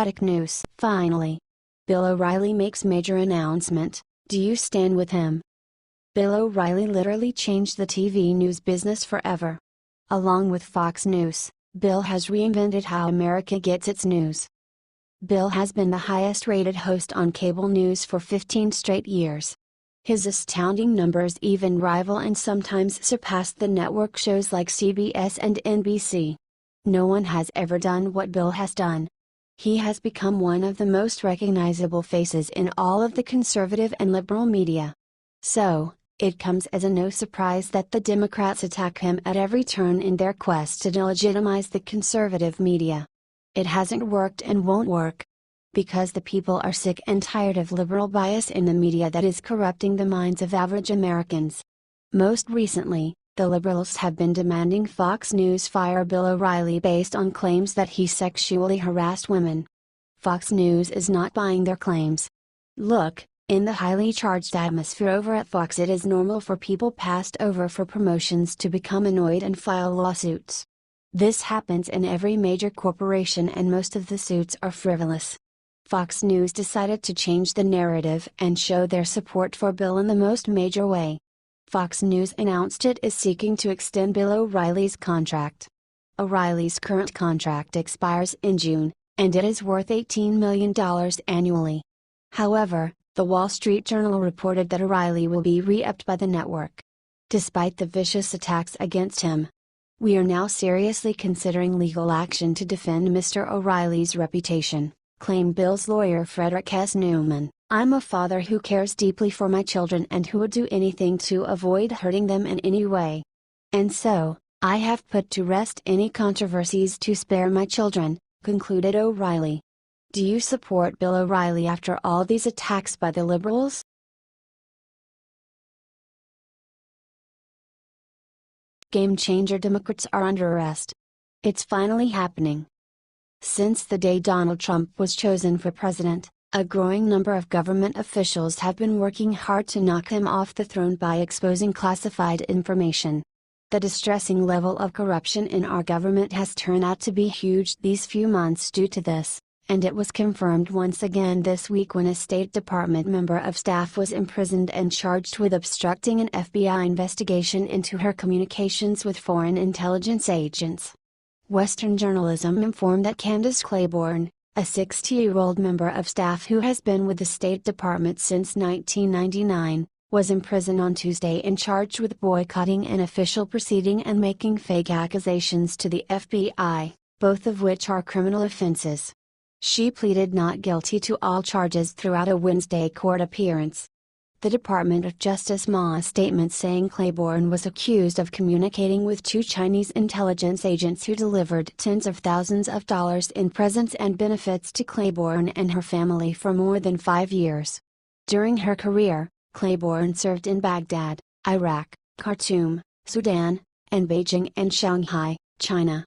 Democratic news. Finally, Bill O'Reilly makes major announcement. Do you stand with him? Bill O'Reilly literally changed the TV news business forever. Along with Fox News, Bill has reinvented how America gets its news. Bill has been the highest-rated host on cable news for 15 straight years. His astounding numbers even rival and sometimes surpass the network shows like CBS and NBC. No one has ever done what Bill has done. He has become one of the most recognizable faces in all of the conservative and liberal media. So, it comes as a no surprise that the Democrats attack him at every turn in their quest to delegitimize the conservative media. It hasn't worked and won't work. Because the people are sick and tired of liberal bias in the media that is corrupting the minds of average Americans. Most recently, the liberals have been demanding Fox News fire Bill O'Reilly based on claims that he sexually harassed women. Fox News is not buying their claims. Look, in the highly charged atmosphere over at Fox, it is normal for people passed over for promotions to become annoyed and file lawsuits. This happens in every major corporation and most of the suits are frivolous. Fox News decided to change the narrative and show their support for Bill in the most major way. Fox News announced it is seeking to extend Bill O'Reilly's contract. O'Reilly's current contract expires in June, and it is worth $18 million annually. However, the Wall Street Journal reported that O'Reilly will be re-upped by the network. Despite the vicious attacks against him, we are now seriously considering legal action to defend Mr. O'Reilly's reputation, claimed Bill's lawyer Frederick S. Newman. I'm a father who cares deeply for my children and who would do anything to avoid hurting them in any way. And so, I have put to rest any controversies to spare my children, concluded O'Reilly. Do you support Bill O'Reilly after all these attacks by the liberals? Game changer: Democrats are under arrest. It's finally happening. Since the day Donald Trump was chosen for president, a growing number of government officials have been working hard to knock him off the throne by exposing classified information. The distressing level of corruption in our government has turned out to be huge these few months due to this, and it was confirmed once again this week when a State Department member of staff was imprisoned and charged with obstructing an FBI investigation into her communications with foreign intelligence agents. Western journalism informed that Candace Claiborne, a 60-year-old member of staff who has been with the State Department since 1999, was imprisoned on Tuesday and charged with boycotting an official proceeding and making fake accusations to the FBI, both of which are criminal offenses. She pleaded not guilty to all charges throughout a Wednesday court appearance. The Department of Justice made a statement saying Claiborne was accused of communicating with two Chinese intelligence agents who delivered tens of thousands of dollars in presents and benefits to Claiborne and her family for more than 5 years. During her career, Claiborne served in Baghdad, Iraq, Khartoum, Sudan, and Beijing and Shanghai, China.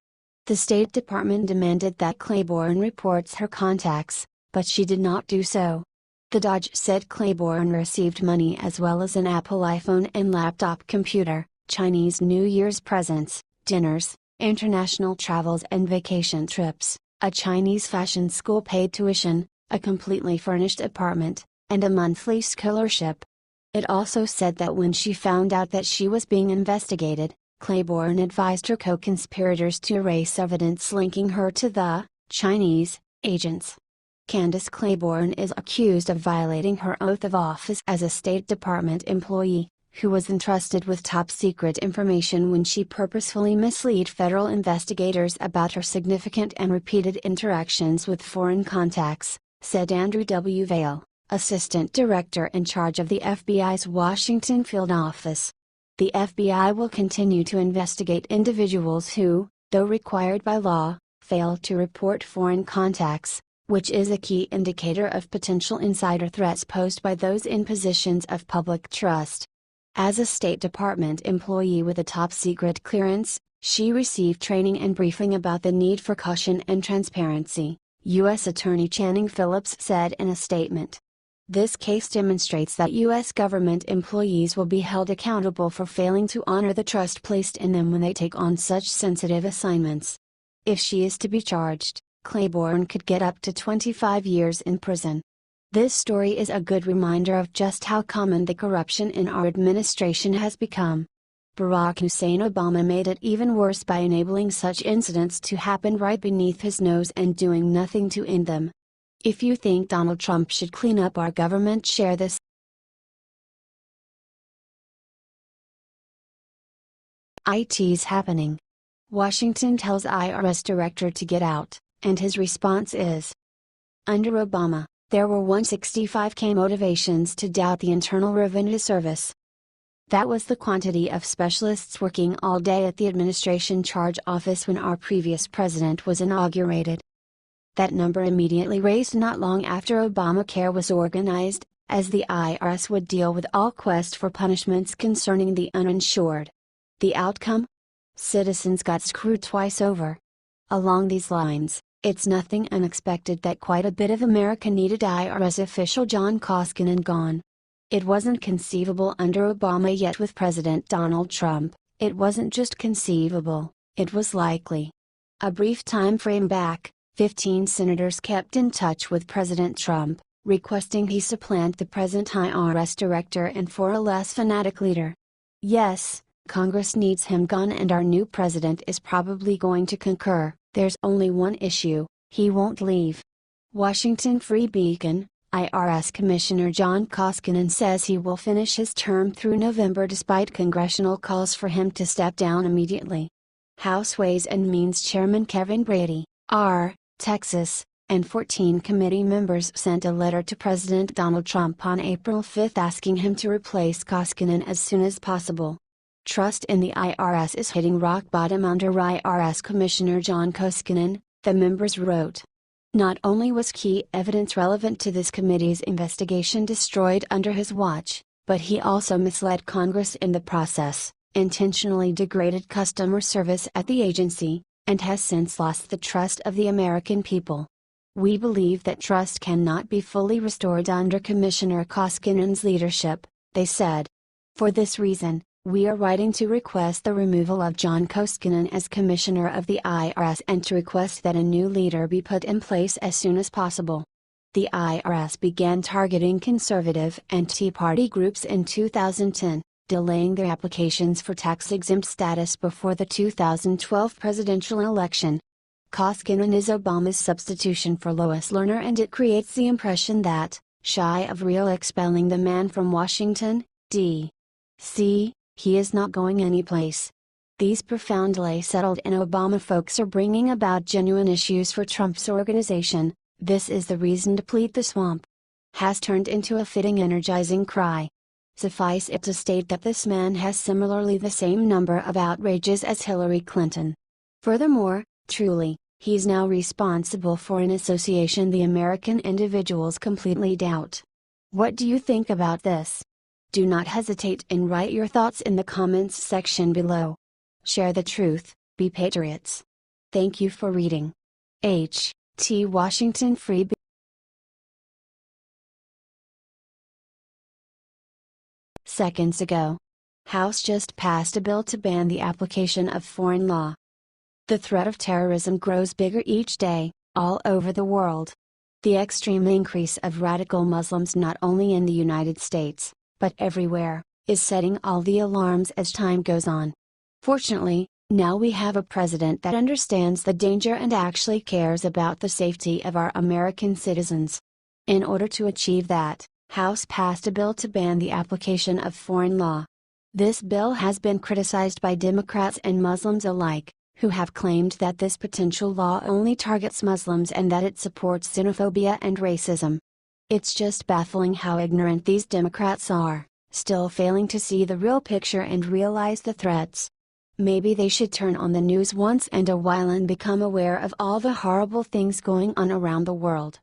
The State Department demanded that Claiborne reports her contacts, but she did not do so. The DOJ said Claiborne received money as well as an Apple iPhone and laptop computer, Chinese New Year's presents, dinners, international travels and vacation trips, a Chinese fashion school paid tuition, a completely furnished apartment, and a monthly scholarship. It also said that when she found out that she was being investigated, Claiborne advised her co-conspirators to erase evidence linking her to the Chinese agents. Candace Claiborne is accused of violating her oath of office as a State Department employee, who was entrusted with top-secret information when she purposefully misled federal investigators about her significant and repeated interactions with foreign contacts, said Andrew W. Vail, Assistant Director in charge of the FBI's Washington field office. The FBI will continue to investigate individuals who, though required by law, fail to report foreign contacts, which is a key indicator of potential insider threats posed by those in positions of public trust. As a State Department employee with a top-secret clearance, she received training and briefing about the need for caution and transparency, U.S. Attorney Channing Phillips said in a statement. This case demonstrates that U.S. government employees will be held accountable for failing to honor the trust placed in them when they take on such sensitive assignments. If she is to be charged, Claiborne could get up to 25 years in prison. This story is a good reminder of just how common the corruption in our administration has become. Barack Hussein Obama made it even worse by enabling such incidents to happen right beneath his nose and doing nothing to end them. If you think Donald Trump should clean up our government, share this. IT's happening. Washington tells IRS director to get out, and his response is, under Obama, there were 165K motivations to doubt the Internal Revenue Service. That was the quantity of specialists working all day at the administration charge office when our previous president was inaugurated. That number immediately raised not long after Obamacare was organized, as the IRS would deal with all quest for punishments concerning the uninsured. The outcome? Citizens got screwed twice over. Along these lines, it's nothing unexpected that quite a bit of America needed IRS official John Koskinen gone. It wasn't conceivable under Obama, yet with President Donald Trump, it wasn't just conceivable, it was likely. A brief time frame back, 15 senators kept in touch with President Trump, requesting he supplant the present IRS director and for a less fanatic leader. Yes, Congress needs him gone, and our new president is probably going to concur. There's only one issue: he won't leave. Washington Free Beacon, IRS Commissioner John Koskinen says he will finish his term through November despite congressional calls for him to step down immediately. House Ways and Means Chairman Kevin Brady, R., Texas, and 14 committee members sent a letter to President Donald Trump on April 5 asking him to replace Koskinen as soon as possible. Trust in the IRS is hitting rock bottom under IRS Commissioner John Koskinen, the members wrote. Not only was key evidence relevant to this committee's investigation destroyed under his watch, but he also misled Congress in the process, intentionally degraded customer service at the agency, and has since lost the trust of the American people. We believe that trust cannot be fully restored under Commissioner Koskinen's leadership, they said. For this reason, we are writing to request the removal of John Koskinen as Commissioner of the IRS and to request that a new leader be put in place as soon as possible. The IRS began targeting conservative and Tea Party groups in 2010, delaying their applications for tax-exempt status before the 2012 presidential election. Koskinen is Obama's substitution for Lois Lerner, and it creates the impression that, shy of real expelling the man from Washington, D.C., he is not going anyplace. These profoundly settled in Obama folks are bringing about genuine issues for Trump's organization. This is the reason deplete the swamp has turned into a fitting energizing cry. Suffice it to state that this man has similarly the same number of outrages as Hillary Clinton. Furthermore, truly, he's now responsible for an association the American individuals completely doubt. What do you think about this? Do not hesitate and write your thoughts in the comments section below. Share the truth, be patriots. Thank you for reading. H.T. Washington Free. Seconds ago, House just passed a bill to ban the application of foreign law. The threat of terrorism grows bigger each day, all over the world. The extreme increase of radical Muslims not only in the United States, but everywhere, is setting all the alarms as time goes on. Fortunately, now we have a president that understands the danger and actually cares about the safety of our American citizens. In order to achieve that, House passed a bill to ban the application of foreign law. This bill has been criticized by Democrats and Muslims alike, who have claimed that this potential law only targets Muslims and that it supports xenophobia and racism. It's just baffling how ignorant these Democrats are, still failing to see the real picture and realize the threats. Maybe they should turn on the news once in a while and become aware of all the horrible things going on around the world.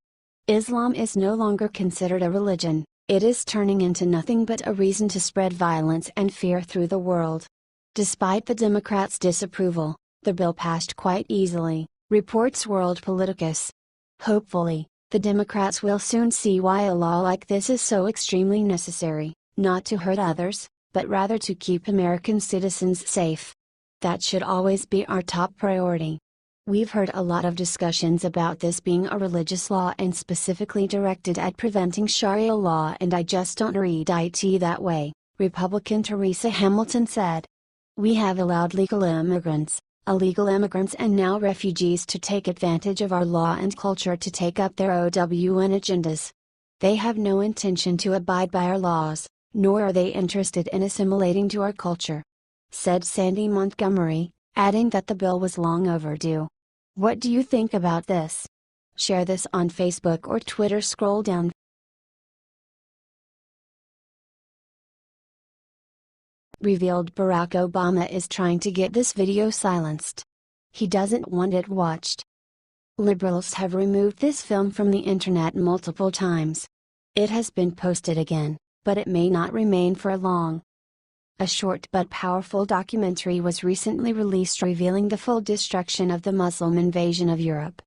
Islam is no longer considered a religion, it is turning into nothing but a reason to spread violence and fear through the world. Despite the Democrats' disapproval, the bill passed quite easily, reports World Politicus. Hopefully, the Democrats will soon see why a law like this is so extremely necessary, not to hurt others, but rather to keep American citizens safe. That should always be our top priority. We've heard a lot of discussions about this being a religious law and specifically directed at preventing Sharia law, and I just don't read it that way, Republican Teresa Hamilton said. We have allowed legal immigrants, illegal immigrants and now refugees to take advantage of our law and culture to take up their own agendas. They have no intention to abide by our laws, nor are they interested in assimilating to our culture," said Sandy Montgomery, adding that the bill was long overdue. What do you think about this? Share this on Facebook or Twitter. Scroll down. Revealed Barack Obama is trying to get this video silenced. He doesn't want it watched. Liberals have removed this film from the internet multiple times. It has been posted again, but it may not remain for long. A short but powerful documentary was recently released revealing the full destruction of the Muslim invasion of Europe.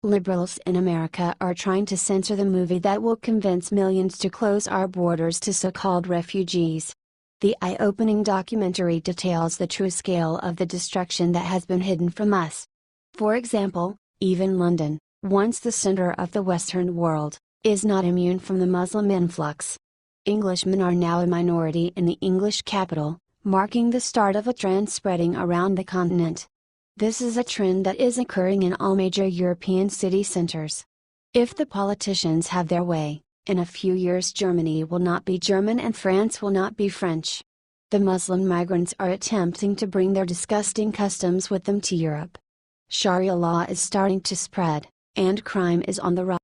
Liberals in America are trying to censor the movie that will convince millions to close our borders to so-called refugees. The eye-opening documentary details the true scale of the destruction that has been hidden from us. For example, even London, once the center of the Western world, is not immune from the Muslim influx. Englishmen are now a minority in the English capital, marking the start of a trend spreading around the continent. This is a trend that is occurring in all major European city centers. If the politicians have their way, in a few years Germany will not be German and France will not be French. The Muslim migrants are attempting to bring their disgusting customs with them to Europe. Sharia law is starting to spread, and crime is on the rise.